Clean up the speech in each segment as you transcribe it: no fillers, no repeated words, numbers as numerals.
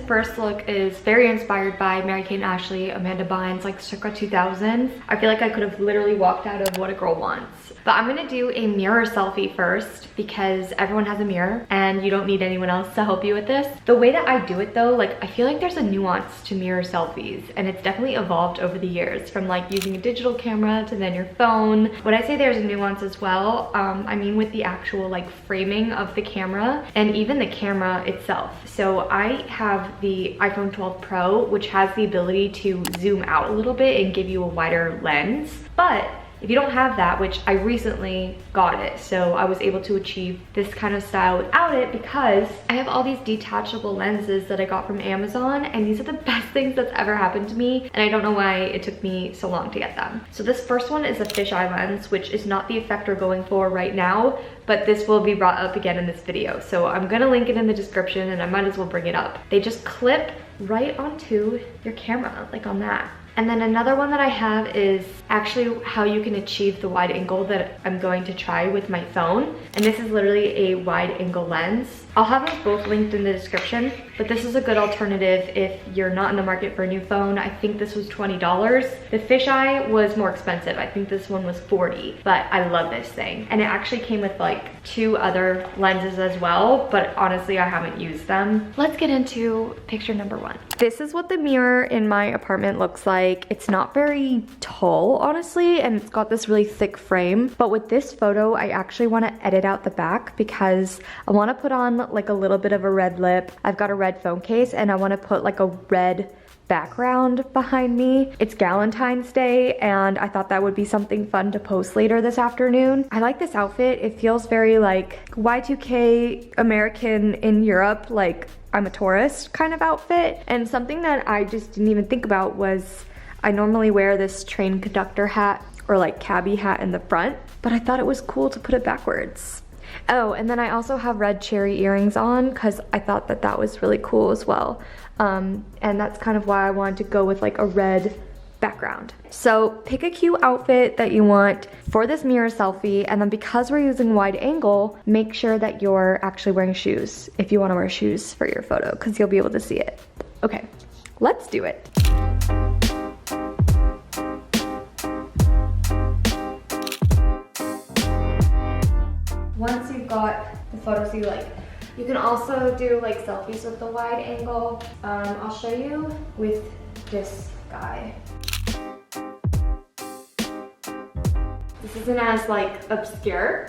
first look is very inspired by Mary-Kate and Ashley, Amanda Bynes, like circa 2000s. I feel like I could have literally walked out of What a Girl Wants. But I'm gonna do a mirror selfie first because everyone has a mirror and you don't need anyone else to help you with this. The way that I do it though, like I feel like there's a nuance to mirror selfies and it's definitely evolved over the years from like using a digital camera to then your phone. When I say there's a nuance as well, I mean with the actual like framing of the camera and even the camera itself. So I have the iPhone 12 Pro, which has the ability to zoom out a little bit and give you a wider lens. But if you don't have that, which I recently got it, so I was able to achieve this kind of style without it because I have all these detachable lenses that I got from Amazon, and these are the best things that's ever happened to me, and I don't know why it took me so long to get them. So this first one is a fisheye lens, which is not the effect we're going for right now, but this will be brought up again in this video. So I'm gonna link it in the description and I might as well bring it up. They just clip right onto your camera, like on that. And then another one that I have is actually how you can achieve the wide angle that I'm going to try with my phone. And this is literally a wide angle lens. I'll have them both linked in the description, but this is a good alternative if you're not in the market for a new phone. I think this was $20. The fisheye was more expensive. I think this one was $40, but I love this thing. And it actually came with like 2 other lenses as well, but honestly, I haven't used them. Let's get into picture number 1. This is what the mirror in my apartment looks like. It's not very tall, honestly, and it's got this really thick frame. But with this photo, I actually want to edit out the back because I want to put on like a little bit of a red lip. I've got a red phone case and I want to put like a red background behind me. It's Galentine's Day and I thought that would be something fun to post later this afternoon. I like this outfit. It feels very like Y2K American in Europe, like I'm a tourist kind of outfit. And something that I just didn't even think about was I normally wear this train conductor hat or like cabbie hat in the front, but I thought it was cool to put it backwards. Oh, and then I also have red cherry earrings on because I thought that that was really cool as well. And that's kind of why I wanted to go with like a red background. So pick a cute outfit that you want for this mirror selfie, and then because we're using wide angle, make sure that you're actually wearing shoes if you want to wear shoes for your photo because you'll be able to see it. Okay, let's do it. Once you've got the photos you like, you can also do like selfies with the wide angle. I'll show you with this guy. This isn't as like obscure.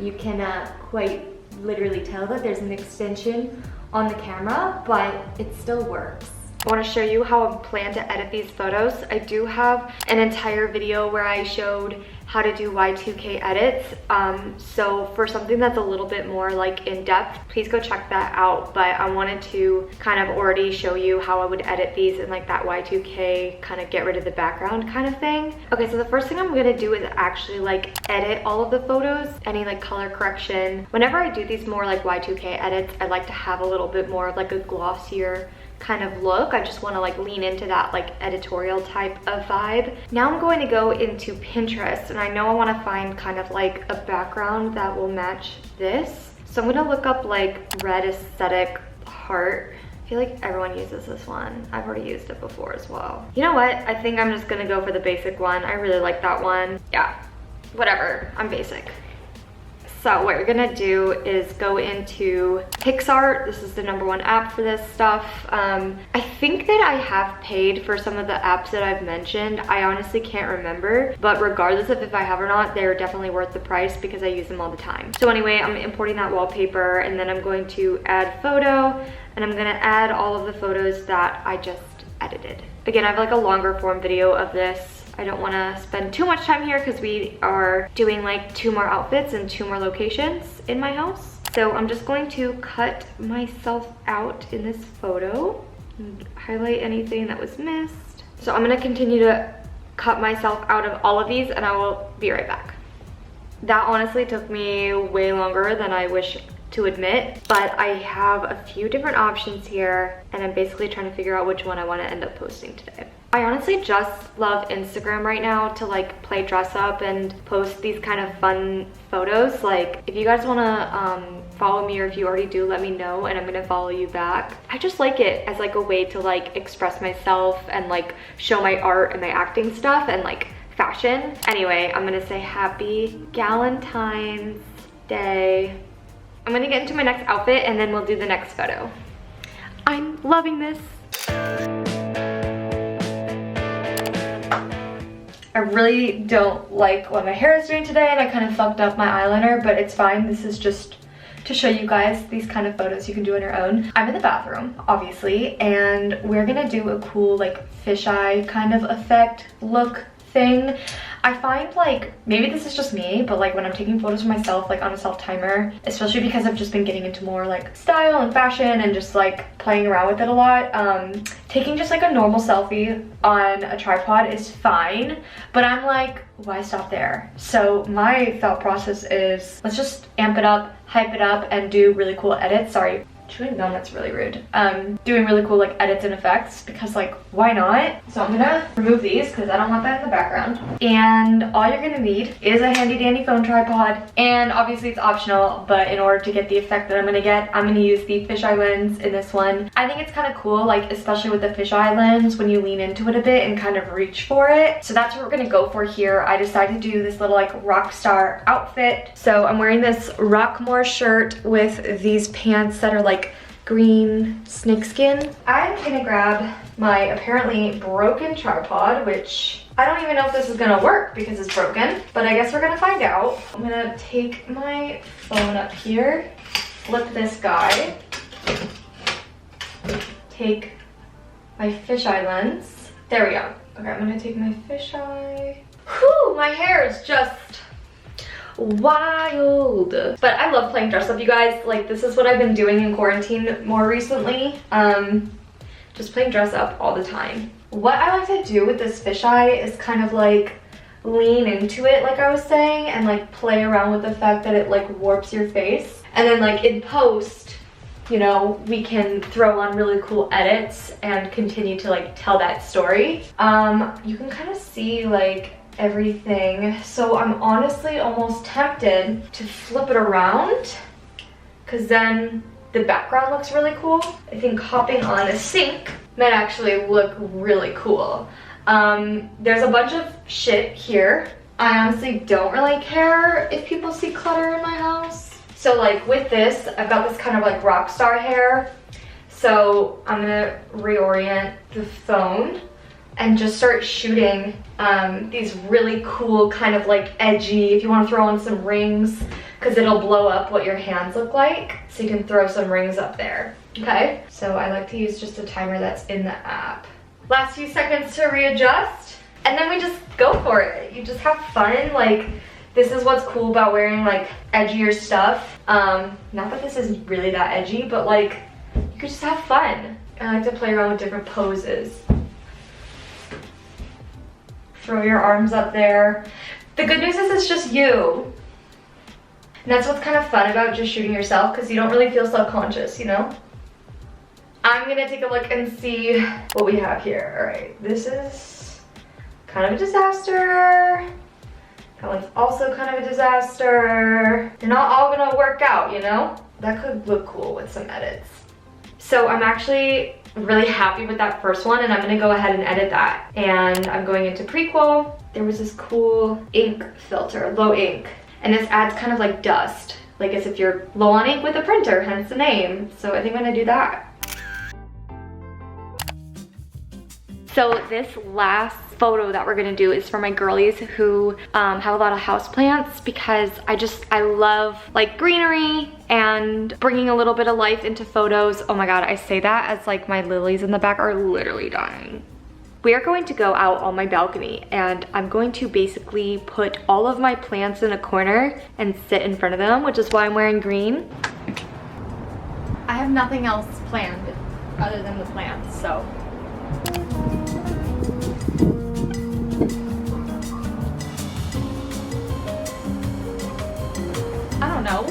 You can quite literally tell that there's an extension on the camera, but it still works. I want to show you how I plan to edit these photos. I do have an entire video where I showed how to do Y2K edits. So for something that's a little bit more like in-depth, please go check that out. But I wanted to kind of already show you how I would edit these in like that Y2K kind of get rid of the background kind of thing. Okay, so the first thing I'm gonna do is actually like edit all of the photos, any like color correction. Whenever I do these more like Y2K edits, I like to have a little bit more of like a glossier kind of look. I just want to like lean into that like editorial type of vibe. Now I'm going to go into Pinterest and I know I want to find kind of like a background that will match this. So I'm going to look up like red aesthetic heart. I feel like everyone uses this one. I've already used it before as well. You know what? I think I'm just going to go for the basic one. I really like that one. Yeah, whatever. I'm basic. So what you're gonna do is go into PICS. This is the #1 app for this stuff. I think that I have paid for some of the apps that I've mentioned. I honestly can't remember, but regardless of if I have or not, they're definitely worth the price because I use them all the time. So anyway, I'm importing that wallpaper and then I'm going to add photo and I'm gonna add all of the photos that I just edited. Again, I have like a longer form video of this. I don't want to spend too much time here because we are doing like 2 more outfits and 2 more locations in my house. So I'm just going to cut myself out in this photo and highlight anything that was missed. So I'm going to continue to cut myself out of all of these and I will be right back. That honestly took me way longer than I wish to admit, but I have a few different options here and I'm basically trying to figure out which one I want to end up posting today. I honestly just love Instagram right now to like play dress up and post these kind of fun photos. Like if you guys want to follow me, or if you already do, let me know and I'm gonna follow you back. I just like it as like a way to like express myself and like show my art and my acting stuff and like fashion. Anyway, I'm gonna say happy Galentine's Day. I'm gonna get into my next outfit and then we'll do the next photo. I'm loving this. I really don't like what my hair is doing today and I kind of fucked up my eyeliner, but it's fine. This is just to show you guys these kind of photos you can do on your own. I'm in the bathroom, obviously, and we're gonna do a cool like fisheye kind of effect look thing. I find like, maybe this is just me, but like when I'm taking photos of myself like on a self timer, especially because I've just been getting into more like style and fashion and just like playing around with it a lot, taking just like a normal selfie on a tripod is fine, but I'm like, why stop there? So my thought process is, let's just amp it up, hype it up, and do really cool edits. Sorry, chewing gum, that's really rude. Doing really cool like edits and effects because like, why not? So I'm gonna remove these because I don't want that in the background. And all you're gonna need is a handy dandy phone tripod. And obviously it's optional, but in order to get the effect that I'm gonna get, I'm gonna use the fisheye lens in this one. I think it's kind of cool, like especially with the fisheye lens, when you lean into it a bit and kind of reach for it. So that's what we're gonna go for here. I decided to do this little like rock star outfit. So I'm wearing this Rockmore shirt with these pants that are like green snakeskin. I'm gonna grab my apparently broken tripod, which I don't even know if this is gonna work because it's broken, but I guess we're gonna find out. I'm gonna take my phone up here, flip this guy, take my fisheye lens. There we go. Okay, I'm gonna take my fisheye. Whew, my hair is just wild. But I love playing dress up, you guys. Like, this is what I've been doing in quarantine more recently. Just playing dress up all the time. What I like to do with this fisheye is kind of like lean into it, like I was saying, and like play around with the fact that it like warps your face. And then like in post, you know, we can throw on really cool edits and continue to like tell that story. You can kind of see like everything. So I'm honestly almost tempted to flip it around because then the background looks really cool. I think hopping on a sink might actually look really cool. There's a bunch of shit here. I honestly don't really care if people see clutter in my house. So like with this, I've got this kind of like rock star hair. So I'm gonna reorient the phone and just start shooting these really cool kind of like edgy, if you want to throw on some rings, because it'll blow up what your hands look like, so you can throw some rings up there. Okay, so I like to use just a timer that's in the app. Last few seconds to readjust, and then we just go for it. You just have fun. Like, this is what's cool about wearing like edgier stuff. Not that this is really that edgy, but like you could just have fun. I like to play around with different poses. Throw your arms up there. The good news is it's just you. And that's what's kind of fun about just shooting yourself, because you don't really feel self-conscious, you know? I'm gonna take a look and see what we have here. All right, this is kind of a disaster. That one's also kind of a disaster. They're not all gonna work out, you know? That could look cool with some edits. So I'm actually really happy with that first one, and I'm gonna go ahead and edit that. And I'm going into prequel. There was this cool ink filter, low ink, and this adds kind of like dust, like as if you're low on ink with a printer, hence the name. So I think I'm gonna do that. So this last photo that we're gonna do is for my girlies who have a lot of houseplants, because I love like greenery and bringing a little bit of life into photos. Oh my God, I say that as like my lilies in the back are literally dying. We are going to go out on my balcony, and I'm going to basically put all of my plants in a corner and sit in front of them, which is why I'm wearing green. I have nothing else planned other than the plants, so. I don't know.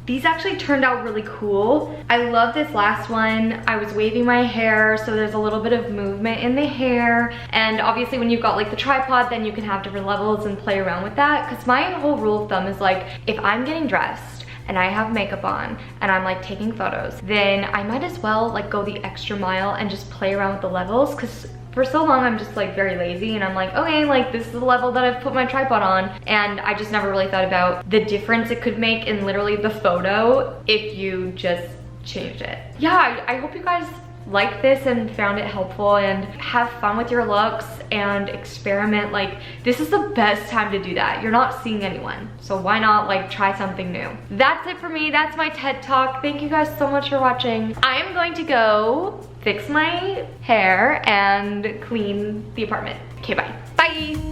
These these actually turned out really cool. I love this last one. I was waving my hair, so there's a little bit of movement in the hair. And obviously when you've got like the tripod, then you can have different levels and play around with that. Cause my whole rule of thumb is like, if I'm getting dressed and I have makeup on and I'm like taking photos, then I might as well like go the extra mile and just play around with the levels. Cause for so long I'm just like very lazy and I'm like, okay, like this is the level that I've put my tripod on, and I just never really thought about the difference it could make in literally the photo if you just changed it. Yeah, I hope you guys liked this and found it helpful, and have fun with your looks and experiment. Like, this is the best time to do that. You're not seeing anyone, so why not like try something new? That's it for me. That's my TED Talk. Thank you guys so much for watching. I am going to go fix my hair and clean the apartment. Okay, bye. Bye.